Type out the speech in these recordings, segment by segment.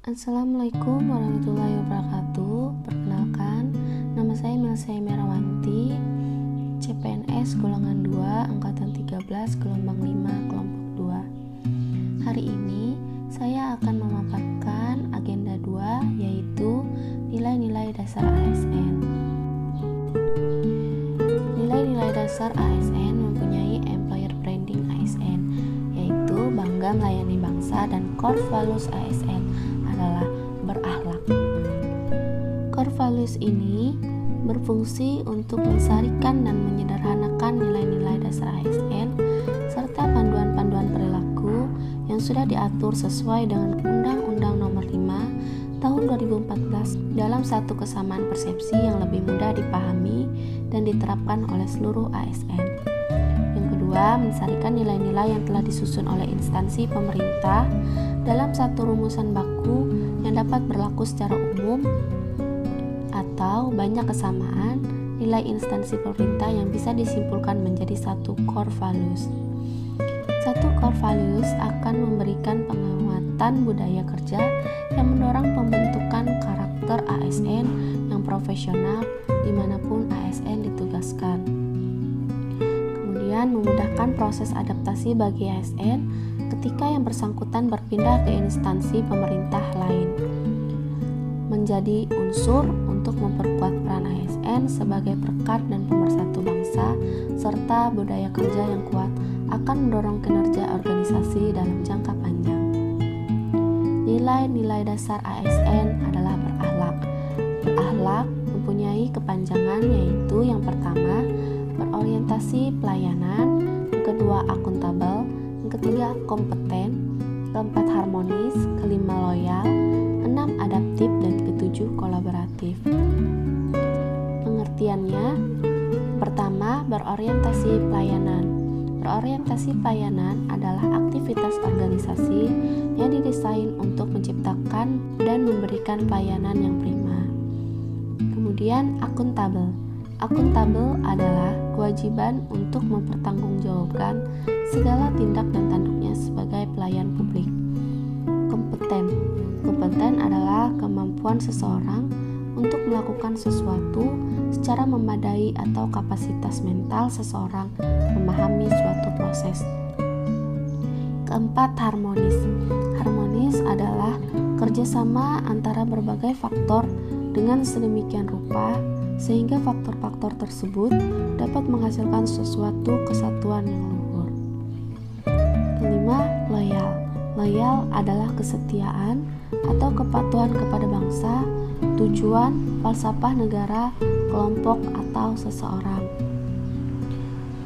Assalamualaikum warahmatullahi wabarakatuh. Perkenalkan, nama saya Milsai Merawanti, CPNS golongan 2, angkatan 13, gelombang 5, kelompok 2. Hari ini saya akan memaparkan agenda 2, yaitu nilai-nilai dasar ASN. Nilai-nilai dasar ASN mempunyai employer branding ASN, yaitu bangga melayani bangsa, dan core values ASN adalah berakhlak. Core values ini berfungsi untuk melestarikan dan menyederhanakan nilai-nilai dasar ASN serta panduan-panduan perilaku yang sudah diatur sesuai dengan Undang-Undang Nomor 5 Tahun 2014 dalam satu kesamaan persepsi yang lebih mudah dipahami dan diterapkan oleh seluruh ASN. Yang kedua, melestarikan nilai-nilai yang telah disusun oleh instansi pemerintah dalam satu rumusan baku yang dapat berlaku secara umum atau banyak kesamaan nilai instansi pemerintah yang bisa disimpulkan menjadi satu core values. Satu core values akan memberikan penguatan budaya kerja yang mendorong pembentukan karakter ASN yang profesional dimanapun ASN ditugaskan. Kemudian memudahkan proses adaptasi bagi ASN ketika yang bersangkutan berpindah ke instansi pemerintah lain. Menjadi unsur untuk memperkuat peran ASN sebagai perekat dan pemersatu bangsa serta budaya kerja yang kuat akan mendorong kinerja organisasi dalam jangka panjang. Nilai-nilai dasar ASN adalah berakhlak. Berakhlak mempunyai kepanjangan, yaitu yang pertama, berorientasi pelayanan, yang kedua, akuntabel, yang ketiga, kompeten, keempat, harmonis, kelima, loyal, enam, adaptif, dan ketujuh, kolaboratif. Pengertiannya, pertama, berorientasi pelayanan. Berorientasi pelayanan adalah aktivitas organisasi yang didesain untuk menciptakan dan memberikan pelayanan yang prima. Kemudian, akuntabel. Akuntabel adalah kewajiban untuk mempertanggungjawabkan segala tindak dan tanduknya sebagai pelayan publik. Kompeten. Kompeten adalah kemampuan seseorang untuk melakukan sesuatu secara memadai atau kapasitas mental seseorang memahami suatu proses. Keempat, harmonis. Harmonis adalah kerjasama antara berbagai faktor dengan sedemikian rupa sehingga faktor-faktor tersebut dapat menghasilkan sesuatu kesatuan yang luhur. Kelima, loyal. Loyal adalah kesetiaan atau kepatuhan kepada bangsa, tujuan, falsafah negara, kelompok, atau seseorang.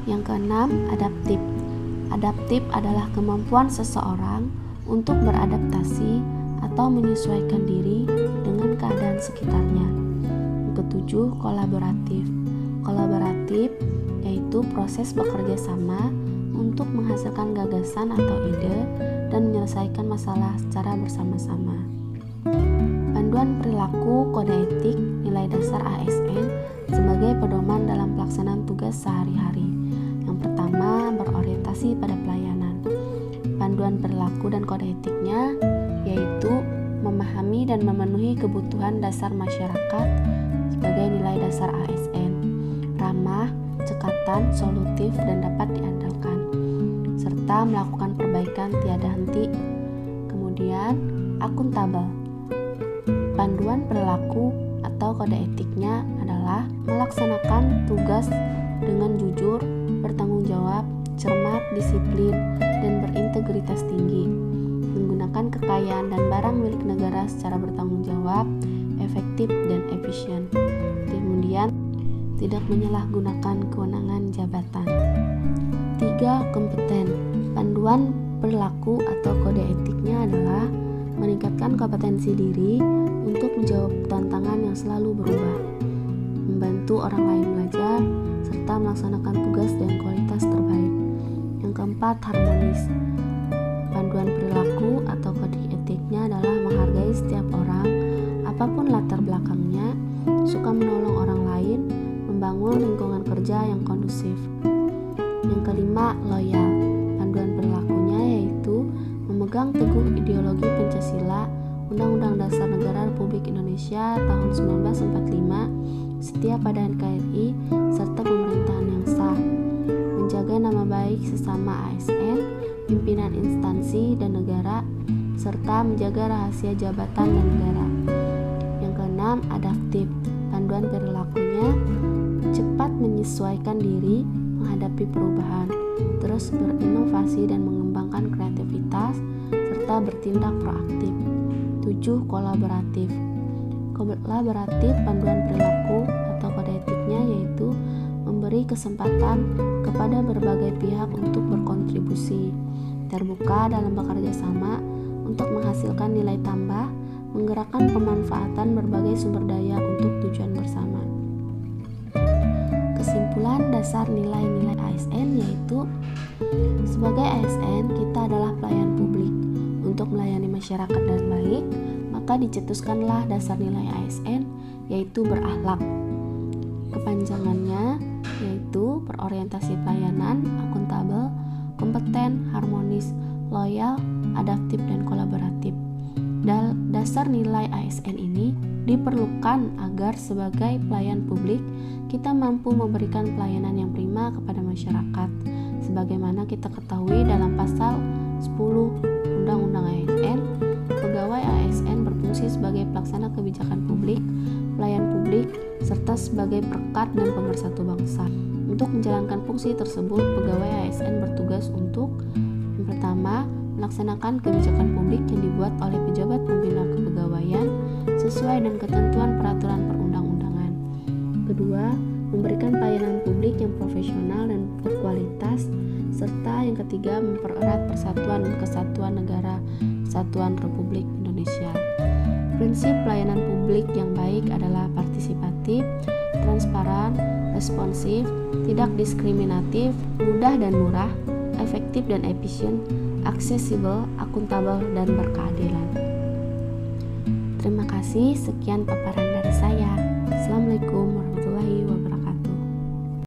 Yang keenam, adaptif. Adaptif adalah kemampuan seseorang untuk beradaptasi atau menyesuaikan diri dengan keadaan sekitarnya. Ketujuh, kolaboratif. Kolaboratif yaitu proses bekerja sama untuk menghasilkan gagasan atau ide dan menyelesaikan masalah secara bersama-sama. Panduan perilaku, kode etik, nilai dasar ASN sebagai pedoman dalam pelaksanaan tugas sehari-hari. Yang pertama, berorientasi pada pelayanan. Panduan perilaku dan kode etiknya yaitu memahami dan memenuhi kebutuhan dasar masyarakat sebagai nilai dasar ASN, ramah, cekatan, solutif, dan dapat diandalkan, serta melakukan perbaikan tiada henti. Kemudian, akuntabel. Panduan perilaku atau kode etiknya adalah melaksanakan tugas dengan jujur, bertanggung jawab, cermat, disiplin, dan berintegritas tinggi, menggunakan kekayaan dan barang milik negara secara bertanggung jawab, efektif, dan efisien. Kemudian, tidak menyalahgunakan kewenangan jabatan. 3. Kompeten. Panduan perilaku atau kode etiknya adalah meningkatkan kompetensi diri untuk menjawab tantangan yang selalu berubah, membantu orang lain belajar, serta melaksanakan tugas dengan kualitas terbaik. Yang keempat, harmonis. Panduan perilaku atau kode etiknya adalah menghargai setiap orang, apapun latar belakangnya, suka menolong orang lain, membangun lingkungan kerja yang kondusif. Yang kelima, loyal. Panduan perilakunya yaitu memegang teguh ideologi Pancasila, Undang-Undang Dasar Negara Republik Indonesia tahun 1945, setia pada NKRI, serta pemerintahan yang sah, menjaga nama baik sesama ASN, pimpinan instansi dan negara, serta menjaga rahasia jabatan dan negara. Yang keenam, adaptif, panduan perilakunya, cepat menyesuaikan diri menghadapi perubahan, terus berinovasi dan mengembangkan kreativitas, serta bertindak proaktif. 7. Kolaboratif. Kolaboratif panduan perilaku atau kode etiknya yaitu memberi kesempatan kepada berbagai pihak untuk berkontribusi, terbuka dalam bekerja sama untuk menghasilkan nilai tambah, menggerakkan pemanfaatan berbagai sumber daya untuk tujuan bersama. Kesimpulan dasar nilai-nilai ASN yaitu sebagai ASN kita adalah pelayan publik. Untuk melayani masyarakat dengan baik, maka dicetuskanlah dasar nilai ASN yaitu berakhlak. Kepanjangannya yaitu berorientasi pelayanan, akuntabel, kompeten, harmonis, loyal, adaptif, dan kolaboratif. Dasar nilai ASN ini diperlukan agar sebagai pelayan publik kita mampu memberikan pelayanan yang prima kepada masyarakat. Sebagaimana kita ketahui dalam pasal 10 Undang-Undang ASN, pegawai ASN berfungsi sebagai pelaksana kebijakan publik, pelayan publik, serta sebagai perekat dan pemersatu bangsa. Untuk menjalankan fungsi tersebut, pegawai ASN bertugas untuk yang pertama, melaksanakan kebijakan publik yang dibuat oleh pejabat pembina kepegawaian sesuai dengan ketentuan peraturan perundang-undangan. Kedua, memberikan pelayanan publik yang profesional dan berkualitas, serta yang ketiga, mempererat persatuan dan kesatuan negara Kesatuan Republik Indonesia. Prinsip pelayanan publik yang baik adalah partisipatif, transparan, responsif, tidak diskriminatif, mudah dan murah, efektif dan efisien, aksesibel, akuntabel, dan berkeadilan. Terima kasih, sekian paparan dari saya. Assalamualaikum warahmatullahi wabarakatuh.